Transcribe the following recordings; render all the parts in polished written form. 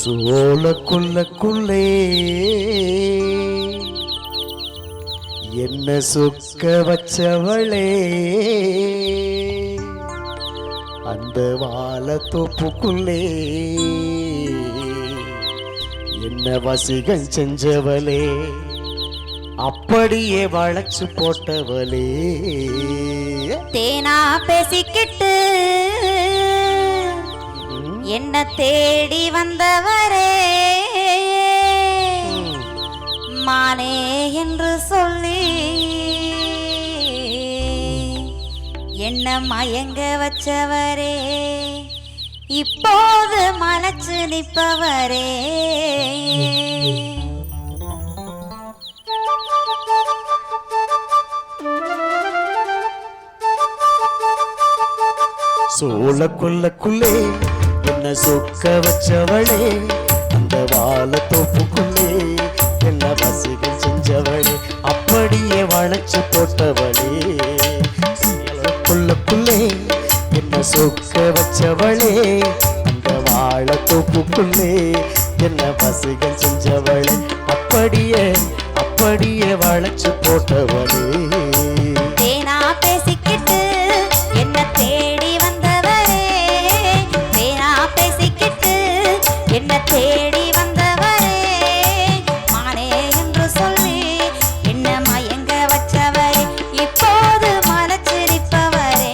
சோளக்குள்ளே என்ன சொக்க வச்சவளே, அந்த வாழத்தோப்புக்குள்ளே என்ன வசிகம் செஞ்சவளே, அப்படியே வளைச்சு போட்டவளே. தேனா பேசிக்கிட்டு என்ன தேடி வந்தவரே, மானே என்று சொல்லி என்ன மயங்க வச்சவரே, இப்போது மலைச்சு நிற்பவரே. சோளக்குள்ளே என்ன சொக்க வச்சவளே, அந்த வாழத்தோப்புக்குள்ளே என்ன வசிகம் செஞ்சவளே, அப்படியே வளைச்சு போட்டவளே. சோளக்குள்ளே என்ன சொக்க வச்சவளே, அந்த வாழத்தோப்புக்குள்ளே என்ன வசிகம் செஞ்சவளே, அப்படியே அப்படியே வளைச்சு போட்டவளே. தேனா பேசிக்கிட்டு என்ன தேடி வந்தவரே, தேனா பேசிக்கிட்டு என்ன தேடி வந்தவரே, மானே என்று சொல்லி என்ன மயங்க வச்சவரே, இப்போது மலைச்சிரிப்பவரே.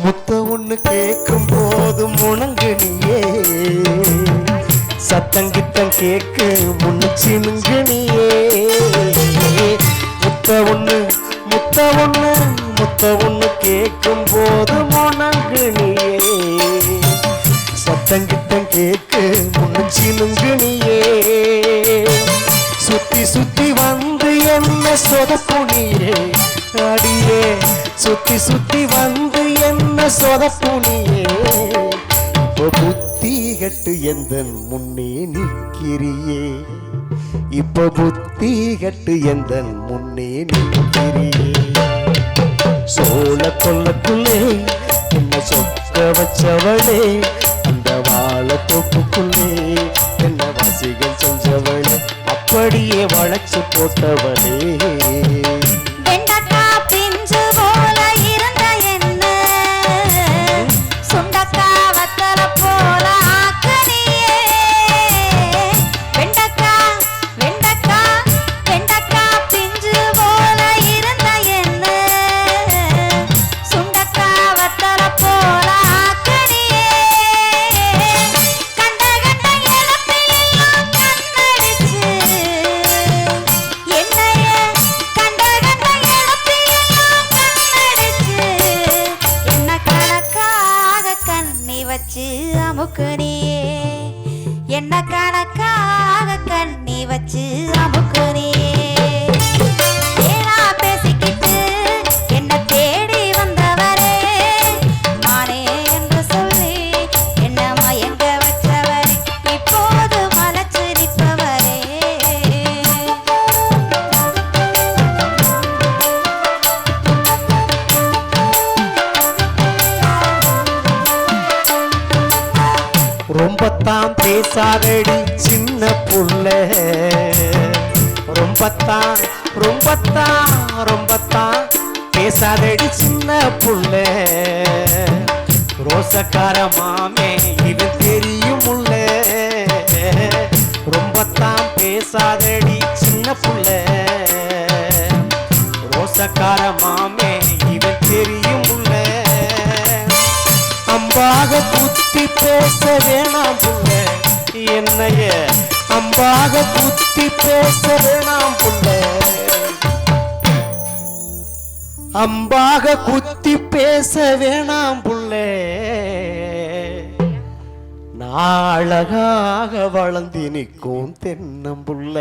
முத்த ஒண்ணு கேட்கும் போது முணங்குனியே, சத்தங்கிட்டம் கேக்கு முன்னிச்சினுங்குனியே. முத்த ஒண்ணு கேட்கும் போது முணங்குனியே, சத்தங்கிட்டம் கேக்கு முன்னிச்சினுங்குனியே. சுத்தி சுத்தி வந்து என்ன சொதப்புனியே அடியே, சுத்தி சுத்தி வந்து என்ன சொதப்புனியே. இப்போ புத்தி கட்டு எந்த முன்னே நிற்கிறியே, இப்போ புத்தி கட்டு எந்த முன்னே நிற்கிறியே. சோளக்குள்ளே என்ன சொக்க வச்சவளே, அந்த வாழத்தோப்புக்குள்ளே என்ன வசிகள் செஞ்சவளே, அப்படியே வளைச்சு போட்டவளே. அமுக்குனியே என்ன கணக்காக கண்ணி வச்சு அமுக்குனியே. தேனா பேசிக்கிட்டு என்ன தேடி வந்தவரே, மானே என்று சொல்லி என்ன மயங்க வச்சவரே, இப்போது மலைச்சிரிப்பவரே. ரொம்பத்தான் பேசாதடி சின்ன புள்ள, ரொம்பத்தான் பேசாதடி சின்ன புள்ள. ரோசக்கார மாமே இது தெரியுமுல்ல, ரொம்பத்தான் பேசாதடி சின்ன புள்ள. ரோசக்கார மாமே இது தெரியுமுல்ல. அம்பாக குத்தி பேச வேணாம் புள்ள, என்னைய அம்பாக குத்தி பேச வேணாம் புள்ள. அம்பாக குத்தி பேச வேணாம் புள்ள. நாளகாக வளர்ந்து நிற்கும் தென்னம்புள்ள,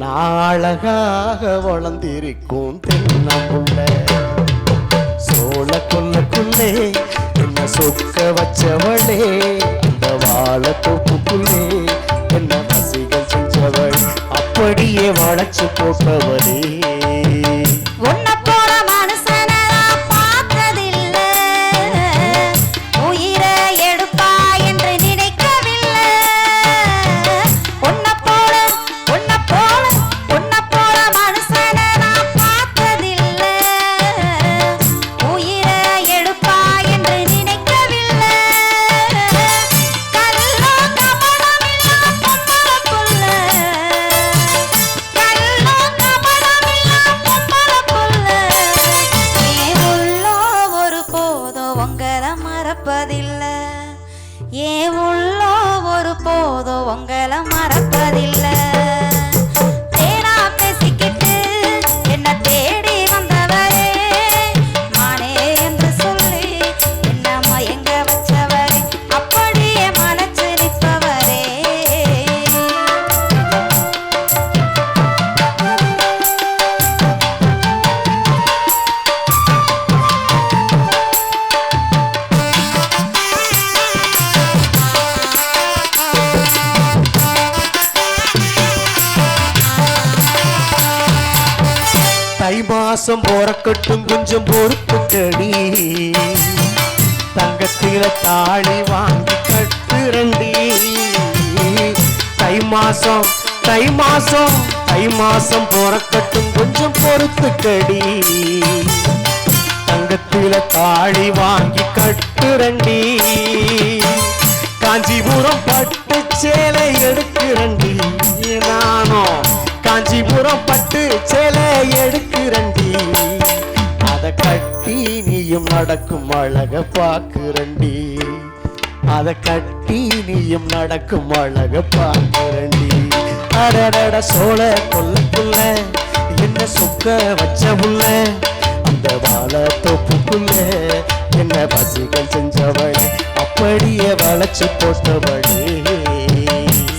நாளகாக வளர்ந்திருக்கும் தென்னம்புள்ள. சோழ கொல்லுக்குள்ளே என்ன சொக்க வச்சவளே அந்த வாழ தோப்புக்குள்ளே என்ன வசிகள் செஞ்சவள் அப்படியே வளைச்சு போட்டவளே உன்னை போல மனுஷனை நான் பார்த்ததில்ல. உயிரை எடுப்பா என்று நினைக்கவில்லை. உன்னை போல மனுஷனை நான் பார்த்ததில்ல. உயிரை எடுப்பா என்று நினைக்கவில்லை. கள்ளோ கபடமில்லா பொம்பளப்புள்ள. கள்ளோ கபடமில்லா பொம்பளப்புள்ள. ஏன் உள்ளோ ஒரு போதும் உங்களை மறப்பதில்லை. ஏன் உள்ளோ ஒரு போதும் உங்களை மறப்பதில்லை. தேனா பேசிக்கிட்டு என்ன தேடி வந்தவரே, மானே என்று சொல்லி என்ன மயங்க வச்சவரே, அப்படியே மனச்சு நிற்பவரே. தை மாசம் போறக்கட்டும் கொஞ்சம் பொறுப்புக்கடி தங்கத்தில தாலி வாங்கி கட்டுரண்டி தை மாசம் போறக்கட்டும் கொஞ்சம் பொறுத்துக்கடி தங்கத்தில தாலி வாங்கி கட்டுரண்டி காஞ்சிபுரம் பட்டு சேலை எடுக்கிறண்டி நானும் காஞ்சிபுரம் பட்டு சேலை எடுக்கிறண்டி அத கட்டி நீயும் நடக்கும் அழக பாக்குறண்டி அத கட்டி நீயும் நடக்கும் அழக பாக்குறண்டி அடடட சோழ கொல்லுக்குள்ள என்ன சுக்க வச்ச புள்ள அந்த வாழ தோப்புக்குள்ள என்ன பசிகள் செஞ்சவளே அப்படியே வளைச்சு போட்டவளே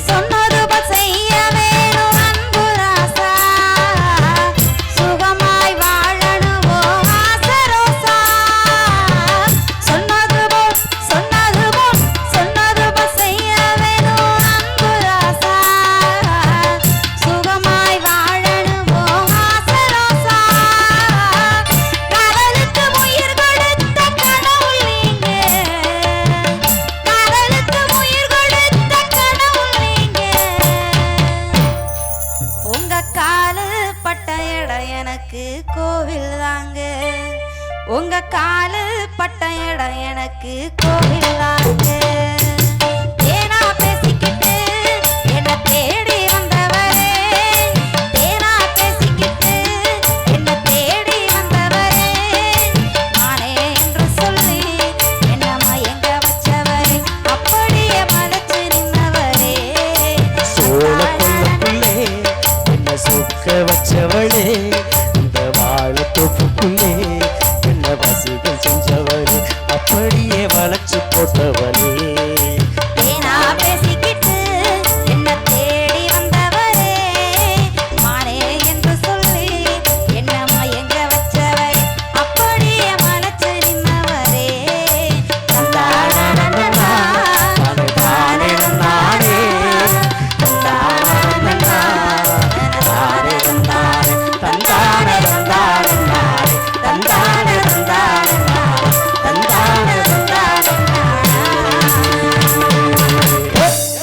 சொன்னது போல் செய்ய வேணும் அன்பு ராசா. சுகமாய் வாழணும் ஓ ஆசை ரோசா. சொன்னது போல் செய்ய வேணும் அன்பு ராசா. சுகமாய் வாழணும் ஓ ஆசை ரோசா. காதலுக்கு உயிர் கொடுத்த கடவுள் நீங்க. காதலுக்கு உயிர் கொடுத்த கடவுள் நீங்க. உங்க காலு பட்ட இடம் எனக்கு கோவில் தாங்க. உங்க காலு பட்ட இடம் எனக்கு கோவில் தாங்க. தேனா பேசிக்கிட்டு என்ன தேடி வந்தவரே, தேனா பேசிக்கிட்டு என்ன தேடி வந்தவரே, நானே என்று சொல்லி என்ன மயங்க வச்சவரே, அப்படியே மலைச்சு நின்னவரே. சோழ கொல்லுக்குள்ளே என்ன சொக்க வச்சவளே இந்த வாழ தோப்புக்குள்ளே என்ன வசிகள் செஞ்சவளே அப்படியே வளைச்சு போட்டவளே